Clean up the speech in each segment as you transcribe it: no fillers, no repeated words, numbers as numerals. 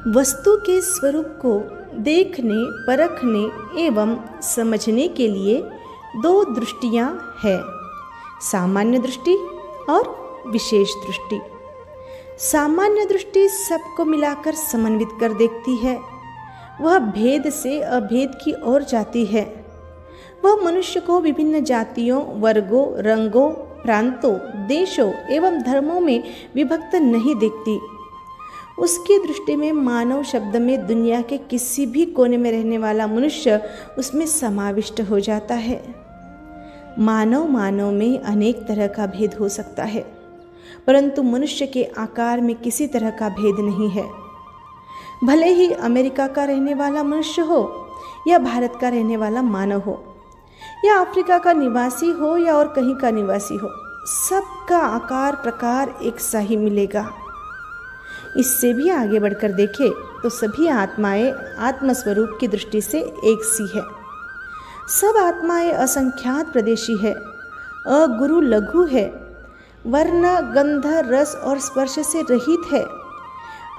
वस्तु के स्वरूप को देखने, परखने एवं समझने के लिए दो दृष्टियां हैं, सामान्य दृष्टि और विशेष दृष्टि। सामान्य दृष्टि सबको मिलाकर समन्वित कर देखती है, वह भेद से अभेद की ओर जाती है। वह मनुष्य को विभिन्न जातियों, वर्गों, रंगों, प्रांतों, देशों एवं धर्मों में विभक्त नहीं देखती। उसकी दृष्टि में मानव शब्द में दुनिया के किसी भी कोने में रहने वाला मनुष्य उसमें समाविष्ट हो जाता है। मानव में अनेक तरह का भेद हो सकता है, परंतु मनुष्य के आकार में किसी तरह का भेद नहीं है। भले ही अमेरिका का रहने वाला मनुष्य हो या भारत का रहने वाला मानव हो या अफ्रीका का निवासी हो या और कहीं का निवासी हो, सबका आकार प्रकार एक सा ही मिलेगा। इससे भी आगे बढ़कर देखें तो सभी आत्माएं आत्मस्वरूप की दृष्टि से एक सी है। सब आत्माएं असंख्यात प्रदेशी है, अगुरु लघु है, वर्ण, गंध, रस और स्पर्श से रहित है,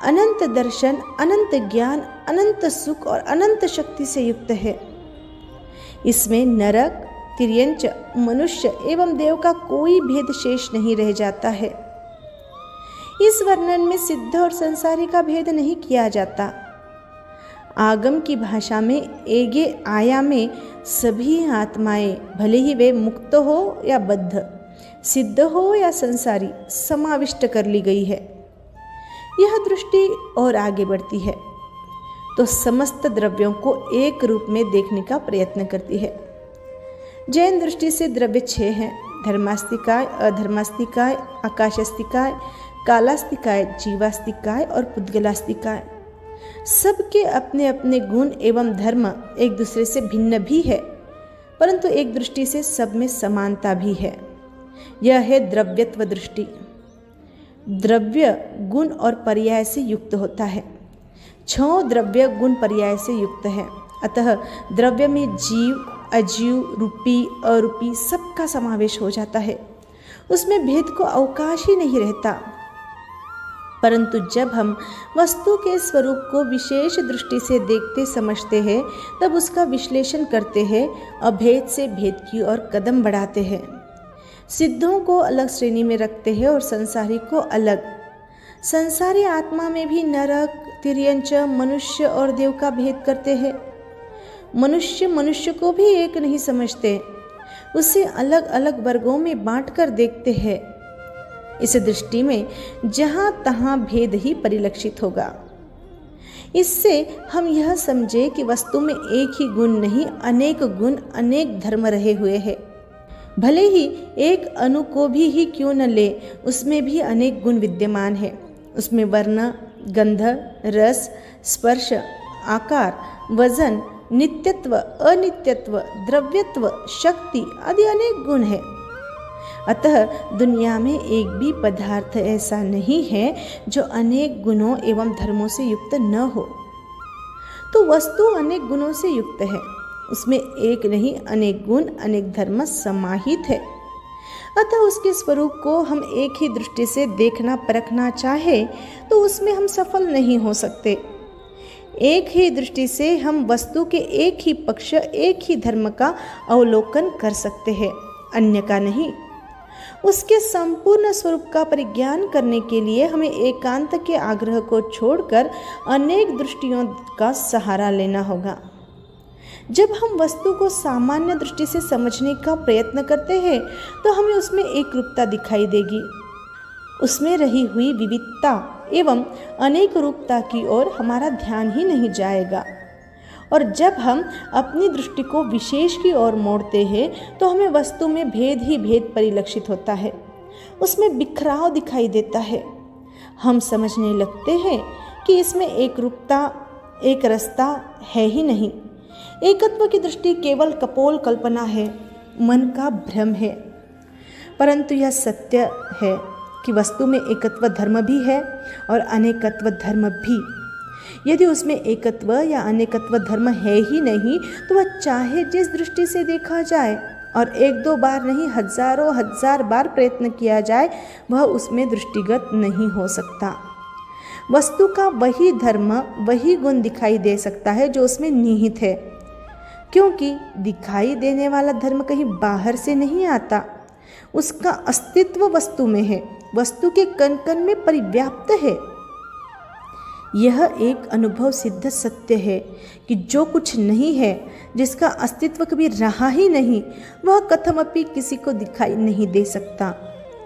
अनंत दर्शन, अनंत ज्ञान, अनंत सुख और अनंत शक्ति से युक्त है। इसमें नरक, तिर्यंच, मनुष्य एवं देव का कोई भेद शेष नहीं रह जाता है। इस वर्णन में सिद्ध और संसारी का भेद नहीं किया जाता। आगम की भाषा में एगे आया में सभी आत्माएं, भले ही वे मुक्त हो या बद्ध, सिद्ध हो या संसारी, समाविष्ट कर ली गई है। यह दृष्टि और आगे बढ़ती है तो समस्त द्रव्यों को एक रूप में देखने का प्रयत्न करती है। जैन दृष्टि से द्रव्य 6 हैं: धर्मास्तिकाय, अधर्मास्तिकाय, आकाशास्तिकाय, कालास्तिकाय, जीवास्तिकाय और पुद्गलास्तिकाय। सबके अपने अपने गुण एवं धर्म एक दूसरे से भिन्न भी है, परंतु एक दृष्टि से सब में समानता भी है। यह है द्रव्यत्व दृष्टि। द्रव्य गुण और पर्याय से युक्त होता है। 6 द्रव्य गुण पर्याय से युक्त है, अतः द्रव्य में जीव, अजीव, रूपी, अरूपी सबका समावेश हो जाता है। उसमें भेद को अवकाश ही नहीं रहता। परंतु जब हम वस्तु के स्वरूप को विशेष दृष्टि से देखते समझते हैं, तब उसका विश्लेषण करते हैं, अभेद से भेद की ओर कदम बढ़ाते हैं। सिद्धों को अलग श्रेणी में रखते हैं और संसारी को अलग। संसारी आत्मा में भी नरक, तिर्यंच, मनुष्य और देव का भेद करते हैं। मनुष्य को भी एक नहीं समझते, उसे अलग अलग वर्गों में बांटकर देखते हैं। इस दृष्टि में जहां तहां भेद ही परिलक्षित होगा। इससे हम यह समझे कि वस्तु में एक ही गुण नहीं, अनेक गुण, अनेक धर्म रहे हुए हैं। भले ही एक अणु को भी क्यों न ले, उसमें भी अनेक गुण विद्यमान है। उसमें वर्ण, गंध, रस, स्पर्श, आकार, वजन, नित्यत्व, अनित्यत्व, द्रव्यत्व, शक्ति आदि अनेक गुण है। अतः दुनिया में एक भी पदार्थ ऐसा नहीं है जो अनेक गुणों एवं धर्मों से युक्त न हो। तो वस्तु अनेक गुणों से युक्त है, उसमें एक नहीं अनेक गुण, अनेक धर्म समाहित है। अतः उसके स्वरूप को हम एक ही दृष्टि से देखना परखना चाहे तो उसमें हम सफल नहीं हो सकते। एक ही दृष्टि से हम वस्तु के एक ही पक्ष, एक ही धर्म का अवलोकन कर सकते हैं, अन्य का नहीं। उसके संपूर्ण स्वरूप का परिज्ञान करने के लिए हमें एकांत के आग्रह को छोड़कर अनेक दृष्टियों का सहारा लेना होगा। जब हम वस्तु को सामान्य दृष्टि से समझने का प्रयत्न करते हैं तो हमें उसमें एक रूपता दिखाई देगी। उसमें रही हुई विविधता एवं अनेक रूपता की ओर हमारा ध्यान ही नहीं जाएगा। और जब हम अपनी दृष्टि को विशेष की ओर मोड़ते हैं तो हमें वस्तु में भेद ही भेद परिलक्षित होता है, उसमें बिखराव दिखाई देता है। हम समझने लगते हैं कि इसमें एक रूपता, एक रसता है ही नहीं। एकत्व की दृष्टि केवल कपोल कल्पना है, मन का भ्रम है। परंतु यह सत्य है कि वस्तु में एकत्व धर्म भी है और अनेकत्व धर्म भी। यदि उसमें एकत्व या अनेकत्व धर्म है ही नहीं तो वह चाहे जिस दृष्टि से देखा जाए और एक दो बार नहीं हजारों हजार बार प्रयत्न किया जाए, वह उसमें दृष्टिगत नहीं हो सकता। वस्तु का वही धर्म, वही गुण दिखाई दे सकता है जो उसमें निहित है, क्योंकि दिखाई देने वाला धर्म कहीं बाहर से नहीं आता। उसका अस्तित्व वस्तु में है, वस्तु के कण कण में परिव्याप्त है। यह एक अनुभव सिद्ध सत्य है कि जो कुछ नहीं है, जिसका अस्तित्व कभी रहा ही नहीं, वह कथमपि किसी को दिखाई नहीं दे सकता।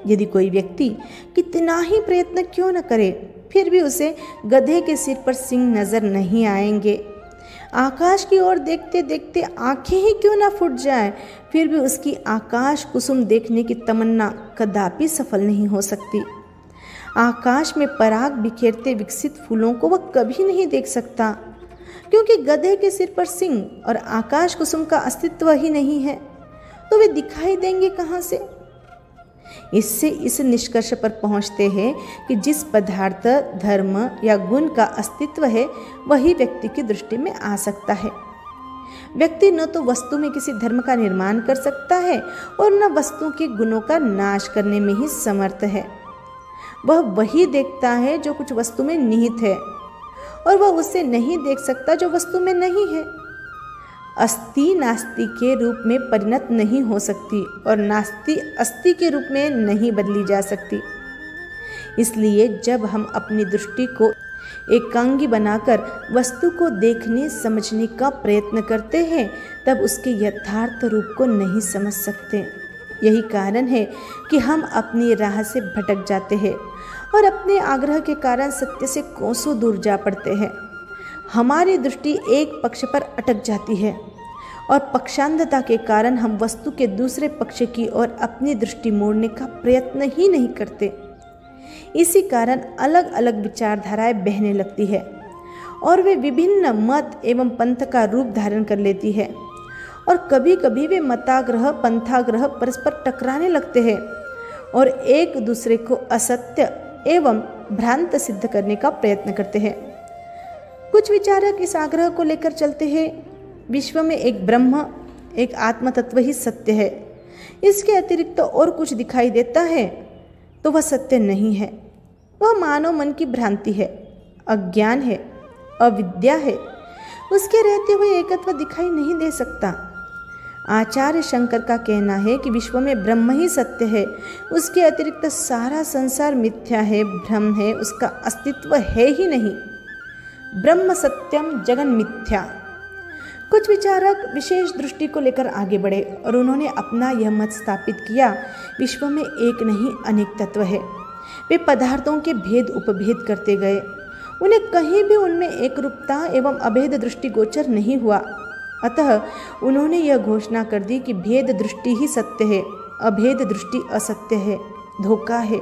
यदि कोई व्यक्ति कितना ही प्रयत्न क्यों न करे, फिर भी उसे गधे के सिर पर सींग नजर नहीं आएंगे। आकाश की ओर देखते देखते आंखें ही क्यों ना फूट जाए, फिर भी उसकी आकाश कुसुम देखने की तमन्ना कदापि सफल नहीं हो सकती। आकाश में पराग बिखेरते विकसित फूलों को वह कभी नहीं देख सकता, क्योंकि गधे के सिर पर सींग और आकाश कुसुम का अस्तित्व ही नहीं है, तो वे दिखाई देंगे कहाँ से। इससे इस निष्कर्ष पर पहुंचते हैं कि जिस पदार्थ, धर्म या गुण का अस्तित्व है, वही व्यक्ति की दृष्टि में आ सकता है। व्यक्ति न तो वस्तु में किसी धर्म का निर्माण कर सकता है और न वस्तु के गुणों का नाश करने में ही समर्थ है। वह वही देखता है जो कुछ वस्तु में निहित है, और वह उसे नहीं देख सकता जो वस्तु में नहीं है। अस्थि नास्ति के रूप में परिणत नहीं हो सकती और नास्ति अस्थि के रूप में नहीं बदली जा सकती। इसलिए जब हम अपनी दृष्टि को एकांगी बनाकर वस्तु को देखने समझने का प्रयत्न करते हैं, तब उसके यथार्थ रूप को नहीं समझ सकते। यही कारण है कि हम अपनी राह से भटक जाते हैं और अपने आग्रह के कारण सत्य से कोसों दूर जा पड़ते हैं। हमारी दृष्टि एक पक्ष पर अटक जाती है और पक्षांधता के कारण हम वस्तु के दूसरे पक्ष की ओर अपनी दृष्टि मोड़ने का प्रयत्न ही नहीं करते। इसी कारण अलग अलग विचारधाराएं बहने लगती है और वे विभिन्न मत एवं पंथ का रूप धारण कर लेती है, और कभी कभी वे मताग्रह पंथाग्रह परस्पर टकराने लगते हैं और एक दूसरे को असत्य एवं भ्रांत सिद्ध करने का प्रयत्न करते हैं। कुछ विचारक इस आग्रह को लेकर चलते हैं, विश्व में एक ब्रह्म, एक आत्म तत्व ही सत्य है, इसके अतिरिक्त और कुछ दिखाई देता है तो वह सत्य नहीं है, वह मानव मन की भ्रांति है, अज्ञान है, अविद्या है, उसके रहते हुए एकत्व दिखाई नहीं दे सकता। आचार्य शंकर का कहना है कि विश्व में ब्रह्म ही सत्य है, उसके अतिरिक्त सारा संसार मिथ्या है, भ्रम है, उसका अस्तित्व है ही नहीं। ब्रह्म सत्यम जगन मिथ्या। कुछ विचारक विशेष दृष्टि को लेकर आगे बढ़े और उन्होंने अपना यह मत स्थापित किया, विश्व में एक नहीं अनेक तत्व है। वे पदार्थों के भेद उपभेद करते गए, उन्हें कहीं भी उनमें एक रूपता एवं अभेद दृष्टि गोचर नहीं हुआ। अतः उन्होंने यह घोषणा कर दी कि भेद दृष्टि ही सत्य है, अभेद दृष्टि असत्य है, धोखा है।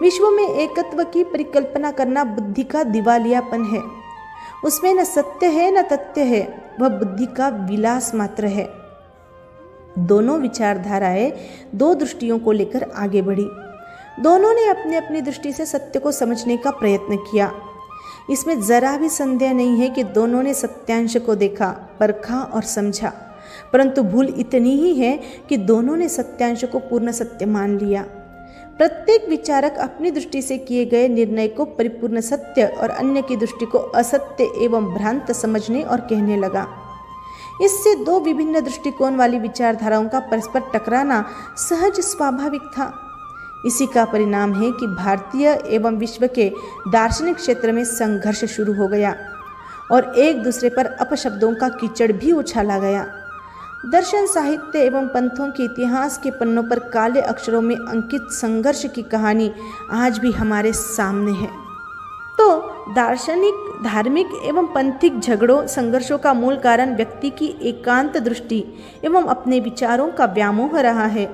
विश्व में एकत्व की परिकल्पना करना बुद्धि का दिवालियापन है। उसमें न सत्य है न तथ्य है, वह बुद्धि का विलास मात्र है। दोनों विचारधाराएं दो दृष्टियों को लेकर आगे बढ़ी। दोनों ने अपनी अपनी दृष्टि से सत्य को समझने का प्रयत्न किया। इसमें जरा भी संदेह नहीं है कि दोनों ने सत्यांश को देखा, परखा और समझा, परंतु भूल इतनी ही है कि दोनों ने सत्यांश को पूर्ण सत्य मान लिया। प्रत्येक विचारक अपनी दृष्टि से किए गए निर्णय को परिपूर्ण सत्य और अन्य की दृष्टि को असत्य एवं भ्रांत समझने और कहने लगा। इससे दो विभिन्न दृष्टिकोण वाली विचारधाराओं का परस्पर टकराना सहज स्वाभाविक था। इसी का परिणाम है कि भारतीय एवं विश्व के दार्शनिक क्षेत्र में संघर्ष शुरू हो गया और एक दूसरे पर अपशब्दों का कीचड़ भी उछाला गया। दर्शन, साहित्य एवं पंथों के इतिहास के पन्नों पर काले अक्षरों में अंकित संघर्ष की कहानी आज भी हमारे सामने है। तो दार्शनिक, धार्मिक एवं पंथिक झगड़ों, संघर्षों का मूल कारण व्यक्ति की एकांत दृष्टि एवं अपने विचारों का व्यामोह रहा है।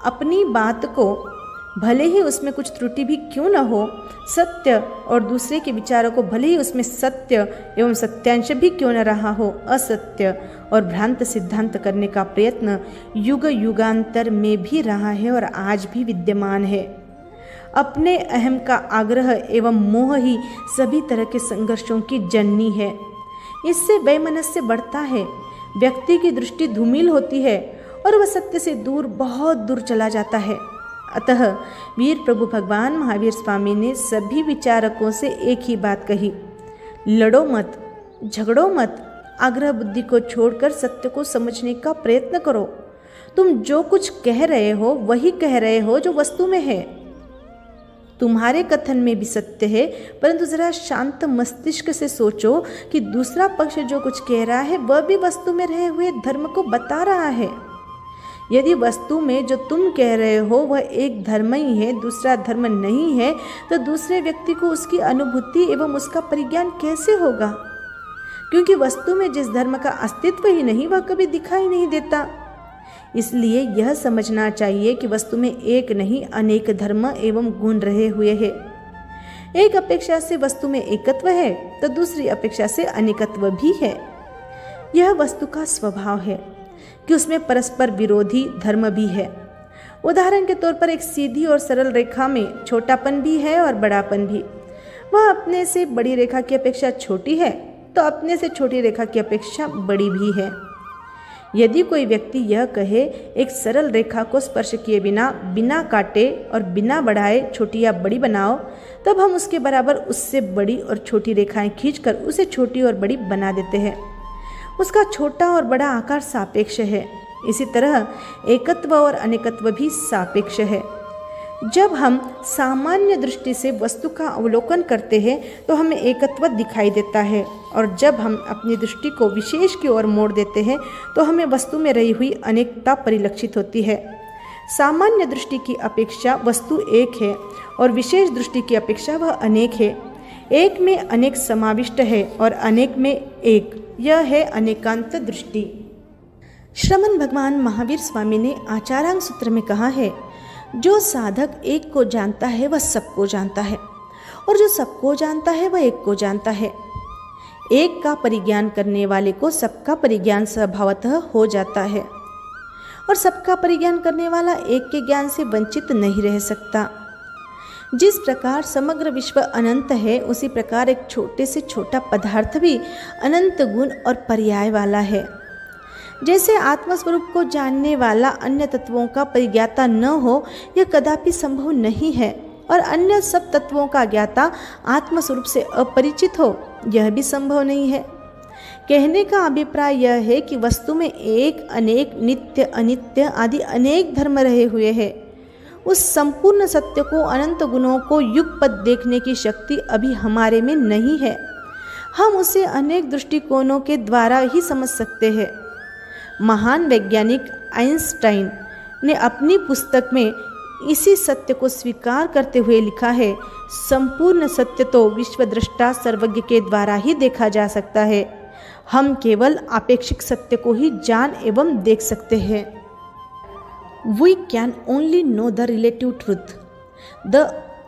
अपनी बात को भले ही उसमें कुछ त्रुटि भी क्यों न हो, सत्य, और दूसरे के विचारों को भले ही उसमें सत्य एवं सत्यांश भी क्यों न रहा हो, असत्य और भ्रांत सिद्धांत करने का प्रयत्न युग युगांतर में भी रहा है और आज भी विद्यमान है। अपने अहम का आग्रह एवं मोह ही सभी तरह के संघर्षों की जननी है। इससे वैमनस्य बढ़ता है, व्यक्ति की दृष्टि धूमिल होती है और वह सत्य से दूर, बहुत दूर चला जाता है। अतः वीर प्रभु भगवान महावीर स्वामी ने सभी विचारकों से एक ही बात कही, लड़ो मत, झगड़ो मत, आग्रह बुद्धि को छोड़कर सत्य को समझने का प्रयत्न करो। तुम जो कुछ कह रहे हो वही कह रहे हो जो वस्तु में है। तुम्हारे कथन में भी सत्य है, परंतु जरा शांत मस्तिष्क से सोचो कि दूसरा पक्ष जो कुछ कह रहा है वह भी वस्तु में रहे हुए धर्म को बता रहा है। यदि वस्तु में जो तुम कह रहे हो वह एक धर्म ही है, दूसरा धर्म नहीं है, तो दूसरे व्यक्ति को उसकी अनुभूति एवं उसका परिज्ञान कैसे होगा? क्योंकि वस्तु में जिस धर्म का अस्तित्व ही नहीं वह कभी दिखाई नहीं देता। इसलिए यह समझना चाहिए कि वस्तु में एक नहीं अनेक धर्म एवं गुण रहे हुए हैं। एक अपेक्षा से वस्तु में एकत्व है तो दूसरी अपेक्षा से अनेकत्व भी है। यह वस्तु का स्वभाव है कि उसमें परस्पर विरोधी धर्म भी है। उदाहरण के तौर पर एक सीधी और सरल रेखा में छोटापन भी है और बड़ापन भी। वह अपने से बड़ी रेखा की अपेक्षा छोटी है तो अपने से छोटी रेखा की अपेक्षा बड़ी भी है। यदि कोई व्यक्ति यह कहे एक सरल रेखा को स्पर्श किए बिना, बिना काटे और बिना बढ़ाए छोटी या बड़ी बनाओ, तब हम उसके बराबर उससे बड़ी और छोटी रेखाएं खींचकर उसे छोटी और बड़ी बना देते हैं। उसका छोटा और बड़ा आकार सापेक्ष है। इसी तरह एकत्व और अनेकत्व भी सापेक्ष है। जब हम सामान्य दृष्टि से वस्तु का अवलोकन करते हैं तो हमें एकत्व दिखाई देता है, और जब हम अपनी दृष्टि को विशेष की ओर मोड़ देते हैं तो हमें वस्तु में रही हुई अनेकता परिलक्षित होती है। सामान्य दृष्टि की अपेक्षा वस्तु एक है और विशेष दृष्टि की अपेक्षा वह अनेक है। एक में अनेक समाविष्ट है और अनेक में एक, यह है अनेकांत दृष्टि। श्रमण भगवान महावीर स्वामी ने आचारांग सूत्र में कहा है, जो साधक एक को जानता है वह सबको जानता है, और जो सबको जानता है वह एक को जानता है। एक का परिज्ञान करने वाले को सबका परिज्ञान स्वभावतः हो जाता है, और सबका परिज्ञान करने वाला एक के ज्ञान से वंचित नहीं रह सकता। जिस प्रकार समग्र विश्व अनंत है, उसी प्रकार एक छोटे से छोटा पदार्थ भी अनंत गुण और पर्याय वाला है। जैसे आत्मस्वरूप को जानने वाला अन्य तत्वों का परिज्ञाता न हो, यह कदापि संभव नहीं है, और अन्य सब तत्वों का ज्ञाता आत्मस्वरूप से अपरिचित हो, यह भी संभव नहीं है। कहने का अभिप्राय यह है कि वस्तु में एक, अनेक, नित्य, अनित्य आदि अनेक धर्म रहे हुए हैं। उस संपूर्ण सत्य को, अनंत गुणों को युगपत देखने की शक्ति अभी हमारे में नहीं है। हम उसे अनेक दृष्टिकोणों के द्वारा ही समझ सकते हैं। महान वैज्ञानिक आइंस्टाइन ने अपनी पुस्तक में इसी सत्य को स्वीकार करते हुए लिखा है, संपूर्ण सत्य तो विश्वद्रष्टा सर्वज्ञ के द्वारा ही देखा जा सकता है। हम केवल आपेक्षिक सत्य को ही जान एवं देख सकते हैं। We can only know the relative truth. The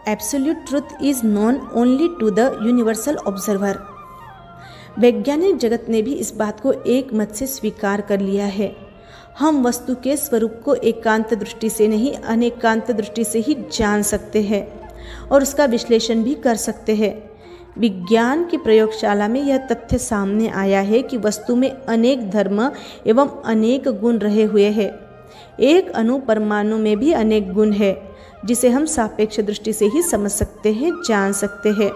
absolute truth is known only to the universal observer. वैज्ञानिक जगत ने भी इस बात को एक मत से स्वीकार कर लिया है। हम वस्तु के स्वरूप को एकांत दृष्टि से नहीं, अनेकांत दृष्टि से ही जान सकते हैं और उसका विश्लेषण भी कर सकते हैं। विज्ञान की प्रयोगशाला में यह तथ्य सामने आया है कि वस्तु में अनेक धर्म एवं अनेक गुण रहे हुए हैं। एक अणु परमाणु में भी अनेक गुण है, जिसे हम सापेक्ष दृष्टि से ही समझ सकते हैं, जान सकते हैं।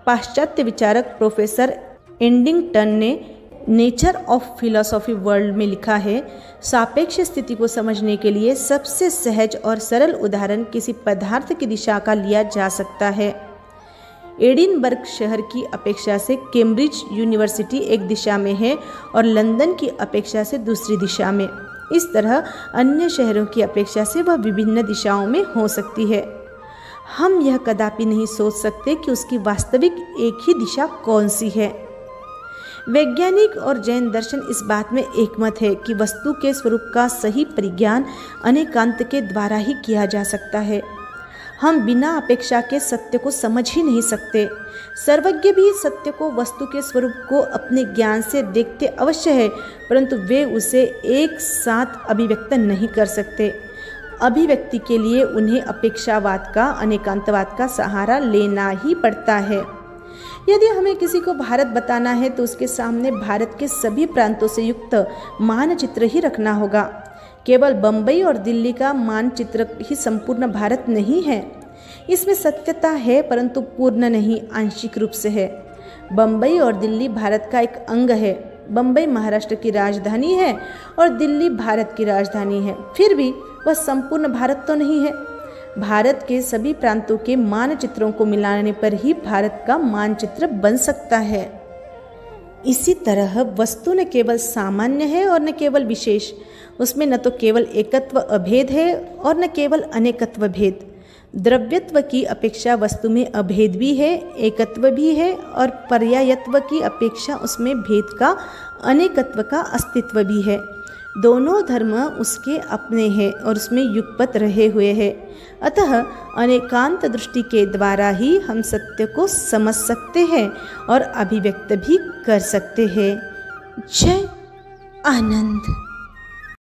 पाश्चात्य विचारक प्रोफेसर एडिंगटन ने नेचर ऑफ फिलॉसफी वर्ल्ड में लिखा है, सापेक्ष स्थिति को समझने के लिए सबसे सहज और सरल उदाहरण किसी पदार्थ की दिशा का लिया जा सकता है। एडिनबर्ग शहर की अपेक्षा से कैम्ब्रिज यूनिवर्सिटी एक दिशा में है और लंदन की अपेक्षा से दूसरी दिशा में। इस तरह अन्य शहरों की अपेक्षा से वह विभिन्न दिशाओं में हो सकती है। हम यह कदापि नहीं सोच सकते कि उसकी वास्तविक एक ही दिशा कौन सी है। वैज्ञानिक और जैन दर्शन इस बात में एकमत है कि वस्तु के स्वरूप का सही परिज्ञान अनेकांत के द्वारा ही किया जा सकता है। हम बिना अपेक्षा के सत्य को समझ ही नहीं सकते। सर्वज्ञ भी सत्य को, वस्तु के स्वरूप को अपने ज्ञान से देखते अवश्य है, परंतु वे उसे एक साथ अभिव्यक्त नहीं कर सकते। अभिव्यक्ति के लिए उन्हें अपेक्षावाद का, अनेकांतवाद का सहारा लेना ही पड़ता है। यदि हमें किसी को भारत बताना है तो उसके सामने भारत के सभी प्रांतों से युक्त मानचित्र ही रखना होगा। केवल बम्बई और दिल्ली का मानचित्र ही संपूर्ण भारत नहीं है। इसमें सत्यता है परंतु पूर्ण नहीं, आंशिक रूप से है। बम्बई और दिल्ली भारत का एक अंग है। बम्बई महाराष्ट्र की राजधानी है और दिल्ली भारत की राजधानी है, फिर भी वह संपूर्ण भारत तो नहीं है। भारत के सभी प्रांतों के मानचित्रों को मिलाने पर ही भारत का मानचित्र बन सकता है। इसी तरह वस्तु न केवल सामान्य है और न केवल विशेष, उसमें न तो केवल एकत्व अभेद है और न केवल अनेकत्व भेद। द्रव्यत्व की अपेक्षा वस्तु में अभेद भी है, एकत्व भी है और पर्यायत्व की अपेक्षा उसमें भेद का, अनेकत्व का अस्तित्व भी है। दोनों धर्म उसके अपने हैं और उसमें युगपत रहे हुए हैं। अतः अनेकांत दृष्टि के द्वारा ही हम सत्य को समझ सकते हैं और अभिव्यक्त भी कर सकते हैं। जय आनंद।